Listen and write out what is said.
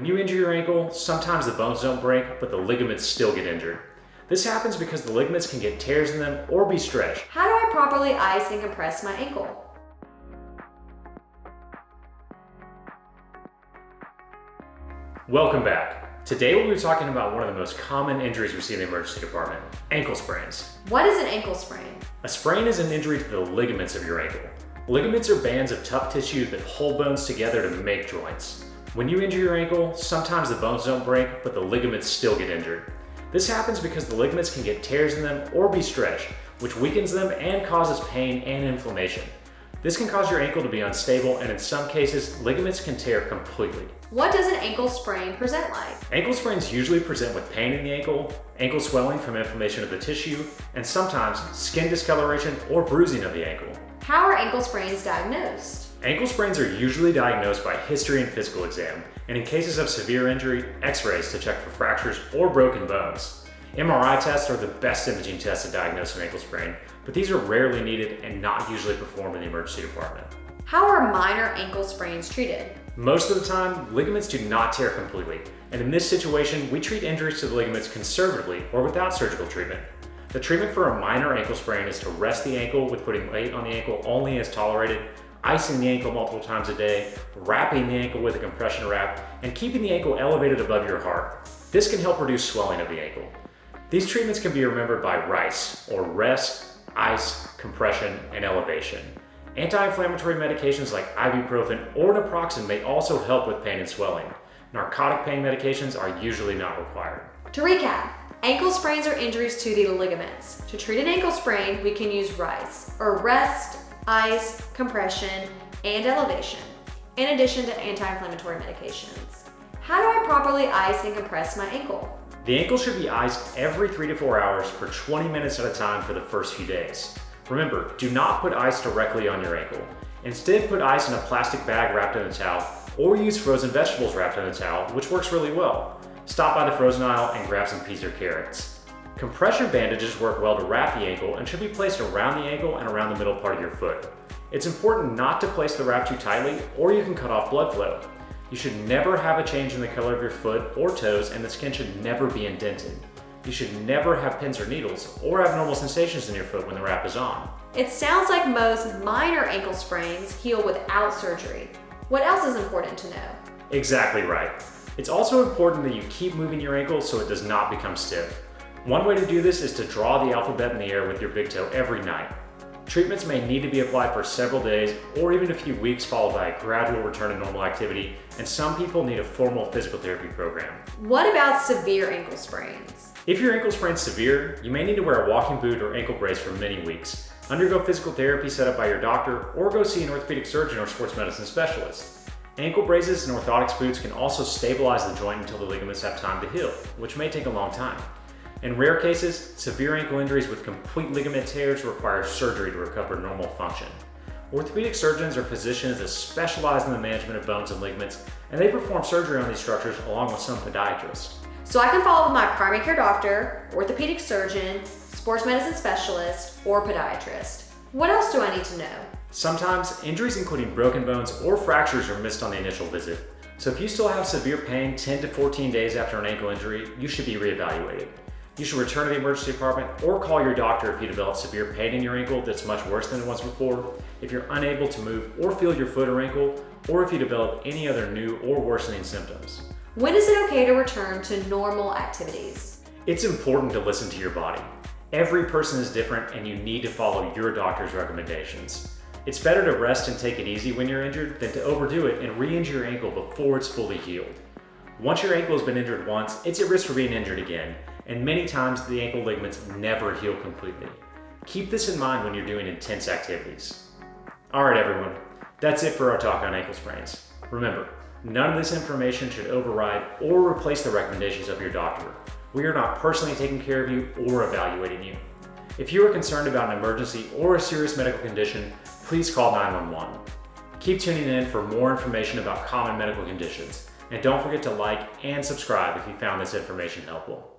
When you injure your ankle, sometimes the bones don't break, but the ligaments still get injured. This happens because the ligaments can get tears in them or be stretched. How do I properly ice and compress my ankle? Welcome back. Today we'll be talking about one of the most common injuries we see in the emergency department, ankle sprains. What is an ankle sprain? A sprain is an injury to the ligaments of your ankle. Ligaments are bands of tough tissue that hold bones together to make joints. When you injure your ankle, sometimes the bones don't break, but the ligaments still get injured. This happens because the ligaments can get tears in them or be stretched, which weakens them and causes pain and inflammation. This can cause your ankle to be unstable, and in some cases, ligaments can tear completely. What does an ankle sprain present like? Ankle sprains usually present with pain in the ankle swelling from inflammation of the tissue, and sometimes skin discoloration or bruising of the ankle. How are ankle sprains diagnosed? Ankle sprains are usually diagnosed by history and physical exam, and in cases of severe injury, x-rays to check for fractures or broken bones. MRI tests are the best imaging tests to diagnose an ankle sprain, but these are rarely needed and not usually performed in the emergency department. How are minor ankle sprains treated? Most of the time, ligaments do not tear completely, and in this situation, we treat injuries to the ligaments conservatively or without surgical treatment. The treatment for a minor ankle sprain is to rest the ankle with putting weight on the ankle only as tolerated, icing the ankle multiple times a day, wrapping the ankle with a compression wrap, and keeping the ankle elevated above your heart. This can help reduce swelling of the ankle. These treatments can be remembered by RICE, or rest, ice, compression, and elevation. Anti-inflammatory medications like ibuprofen or naproxen may also help with pain and swelling. Narcotic pain medications are usually not required. To recap, ankle sprains are injuries to the ligaments. To treat an ankle sprain, we can use RICE, or rest, ice, compression, and elevation, in addition to anti-inflammatory medications. How do I properly ice and compress my ankle? The ankle should be iced every 3 to 4 hours for 20 minutes at a time for the first few days. Remember, do not put ice directly on your ankle. Instead, put ice in a plastic bag wrapped in a towel, or use frozen vegetables wrapped in a towel, which works really well. Stop by the frozen aisle and grab some peas or carrots. Compression bandages work well to wrap the ankle and should be placed around the ankle and around the middle part of your foot. It's important not to place the wrap too tightly, or you can cut off blood flow. You should never have a change in the color of your foot or toes, and the skin should never be indented. You should never have pins or needles or abnormal sensations in your foot when the wrap is on. It sounds like most minor ankle sprains heal without surgery. What else is important to know? Exactly right. It's also important that you keep moving your ankle so it does not become stiff. One way to do this is to draw the alphabet in the air with your big toe every night. Treatments may need to be applied for several days or even a few weeks, followed by a gradual return to normal activity, and some people need a formal physical therapy program. What about severe ankle sprains? If your ankle sprain is severe, you may need to wear a walking boot or ankle brace for many weeks, undergo physical therapy set up by your doctor, or go see an orthopedic surgeon or sports medicine specialist. Ankle braces and orthotics boots can also stabilize the joint until the ligaments have time to heal, which may take a long time. In rare cases, severe ankle injuries with complete ligament tears require surgery to recover normal function. Orthopedic surgeons are physicians that specialize in the management of bones and ligaments, and they perform surgery on these structures along with some podiatrists. So I can follow with my primary care doctor, orthopedic surgeon, sports medicine specialist, or podiatrist. What else do I need to know? Sometimes, injuries including broken bones or fractures are missed on the initial visit. So if you still have severe pain 10 to 14 days after an ankle injury, you should be reevaluated. You should return to the emergency department or call your doctor if you develop severe pain in your ankle that's much worse than it was before, if you're unable to move or feel your foot or ankle, or if you develop any other new or worsening symptoms. When is it okay to return to normal activities? It's important to listen to your body. Every person is different, and you need to follow your doctor's recommendations. It's better to rest and take it easy when you're injured than to overdo it and re-injure your ankle before it's fully healed. Once your ankle has been injured once, it's at risk for being injured again, and many times the ankle ligaments never heal completely. Keep this in mind when you're doing intense activities. All right, everyone, that's it for our talk on ankle sprains. Remember, none of this information should override or replace the recommendations of your doctor. We are not personally taking care of you or evaluating you. If you are concerned about an emergency or a serious medical condition, please call 911. Keep tuning in for more information about common medical conditions, and don't forget to like and subscribe if you found this information helpful.